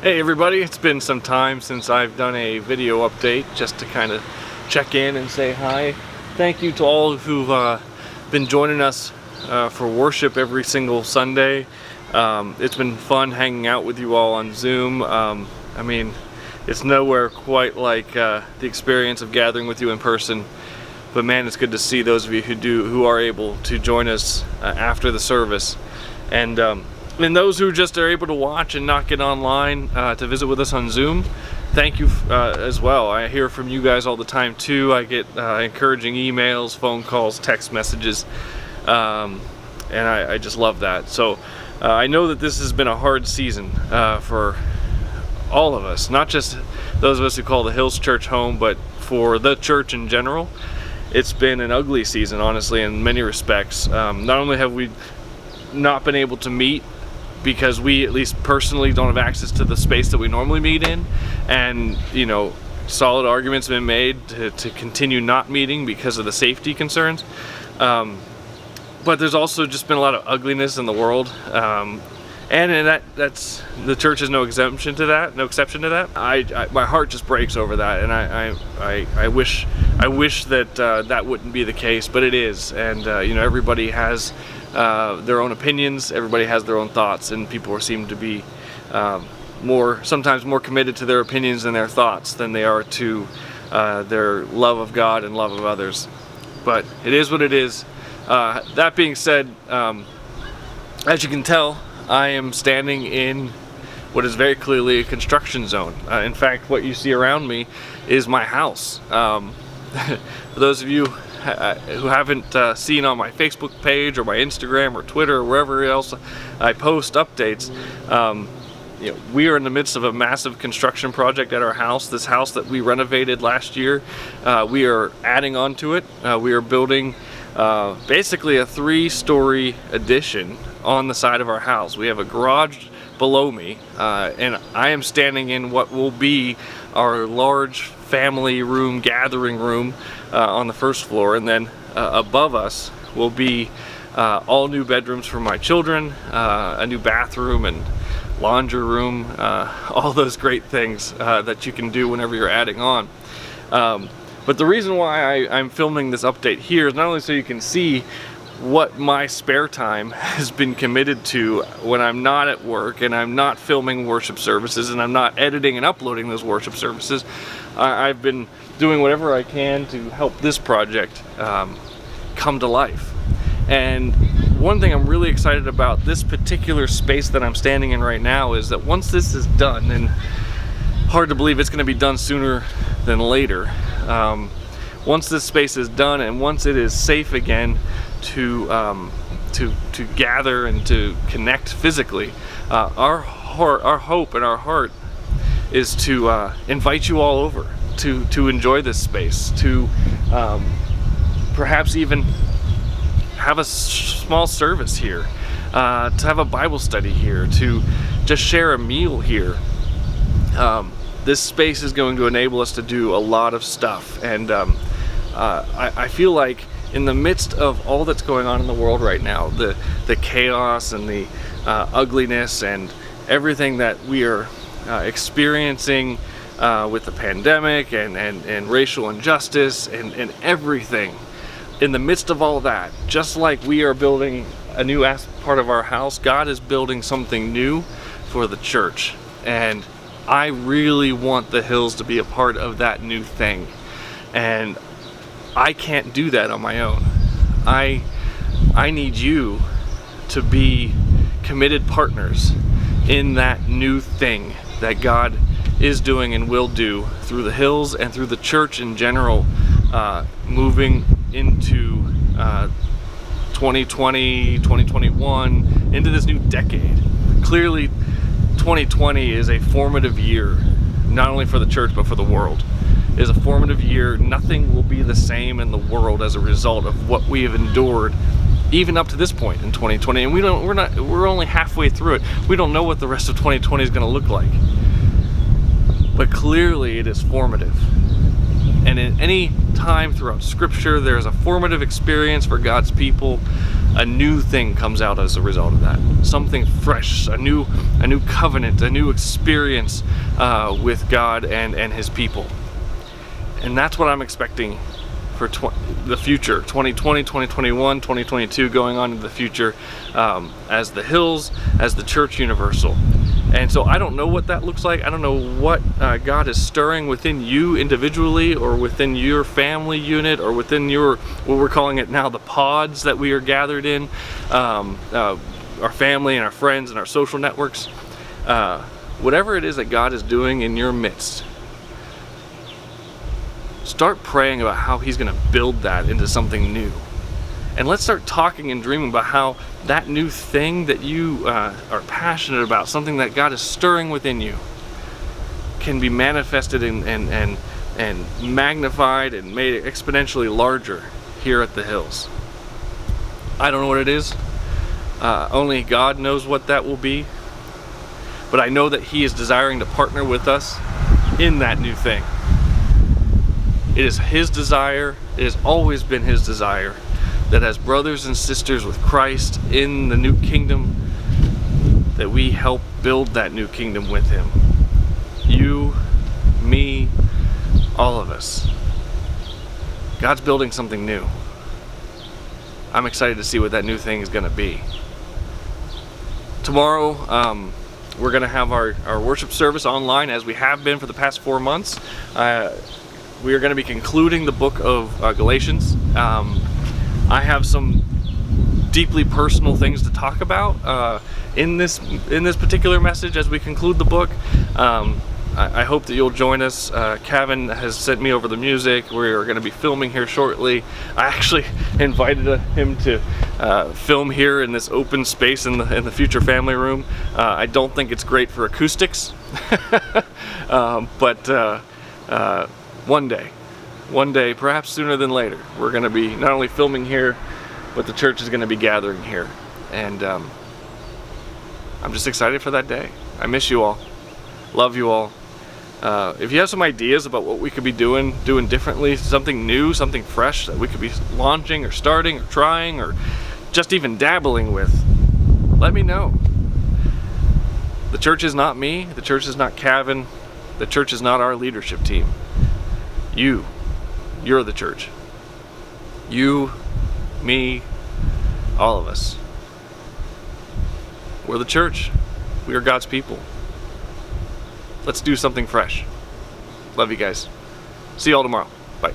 Hey everybody, it's been some time since I've done a video update just to kind of check in and say hi. Thank you to all who've been joining us for worship every single Sunday. It's been fun hanging out with you all on Zoom. I mean, it's nowhere quite like the experience of gathering with you in person. But man, it's good to see those of you who are able to join us after the service. And those who just are able to watch and not get online to visit with us on Zoom, thank you as well. I hear from you guys all the time too. I get encouraging emails, phone calls, text messages, and I just love that. So I know that this has been a hard season for all of us, not just those of us who call the Hills Church home, but for the church in general. It's been an ugly season, honestly, in many respects. Not only have we not been able to meet because we, at least personally, don't have access to the space that we normally meet in, and solid arguments have been made to continue not meeting because of the safety concerns, but there's also just been a lot of ugliness in the world, and that's the church is no exception to that. My heart just breaks over that, and I wish that that wouldn't be the case, but it is. And everybody has their own opinions, everybody has their own thoughts, and people seem to be sometimes more committed to their opinions and their thoughts than they are to their love of God and love of others. But it is what it is. That being said, as you can tell, I am standing in what is very clearly a construction zone. In fact, what you see around me is my house. For those of you who haven't seen on my Facebook page or my Instagram or Twitter or wherever else I post updates, we are in the midst of a massive construction project at our house. This house that we renovated last year, we are adding on to it. We are building basically a 3-story addition on the side of our house. We have a garage below me, and I am standing in what will be our large family room, gathering room on the first floor, and then above us will be all new bedrooms for my children, a new bathroom and laundry room, all those great things that you can do whenever you're adding on. But the reason why I'm filming this update here is not only so you can see what my spare time has been committed to when I'm not at work and I'm not filming worship services and I'm not editing and uploading those worship services. I've been doing whatever I can to help this project come to life. And one thing I'm really excited about this particular space that I'm standing in right now is that once this is done, and hard to believe it's going to be done sooner than later, once this space is done and once it is safe again to gather and to connect physically, our hope and our heart is to invite you all over to enjoy this space, to perhaps even have a small service here, to have a Bible study here, to just share a meal here. This space is going to enable us to do a lot of stuff, and I feel like in the midst of all that's going on in the world right now, the chaos and the ugliness and everything that we are experiencing with the pandemic and racial injustice and everything, in the midst of all that, just like we are building a new part of our house, God is building something new for the church. And I really want the Hills to be a part of that new thing. And I can't do that on my own. I need you to be committed partners in that new thing that God is doing and will do through the Hills and through the church in general, moving into 2020, 2021, into this new decade. Clearly, 2020 is a formative year, not only for the church but for the world. It is a formative year. Nothing will be the same in the world as a result of what we have endured, even up to this point in 2020. And we're only halfway through it. We don't know what the rest of 2020 is going to look like. But clearly, it is formative. And in any time throughout Scripture, there is a formative experience for God's people a new thing comes out as a result of that. Something fresh, a new covenant, a new experience with God and His people. And that's what I'm expecting for the future, 2020, 2021, 2022, going on into the future, as the Hills, as the Church Universal. And so I don't know what that looks like. I don't know what God is stirring within you individually, or within your family unit, or within your, what we're calling it now, the pods that we are gathered in, our family and our friends and our social networks. Whatever it is that God is doing in your midst, start praying about how He's going to build that into something new. And let's start talking and dreaming about how that new thing that you are passionate about, something that God is stirring within you, can be manifested and magnified and made exponentially larger here at the Hills. I don't know what it is. Only God knows what that will be. But I know that He is desiring to partner with us in that new thing. It is His desire, it has always been His desire, that as brothers and sisters with Christ in the new kingdom, that we help build that new kingdom with Him. You, me, all of us. God's building something new. I'm excited to see what that new thing is going to be. Tomorrow, we're going to have our worship service online, as we have been for the past 4 months. We are going to be concluding the book of Galatians. I have some deeply personal things to talk about in this particular message as we conclude the book. I hope that you'll join us. Kevin has sent me over the music. We're going to be filming here shortly. I actually invited him to film here in this open space in the future family room. I don't think it's great for acoustics, but one day, perhaps sooner than later, we're going to be not only filming here, but the church is going to be gathering here. And I'm just excited for that day. I miss you all. Love you all. If you have some ideas about what we could be doing differently, something new, something fresh that we could be launching or starting or trying or just even dabbling with, let me know. The church is not me. The church is not Kevin. The church is not our leadership team. You're the church. You, me, all of us. We're the church. We are God's people. Let's do something fresh. Love you guys. See you all tomorrow. Bye.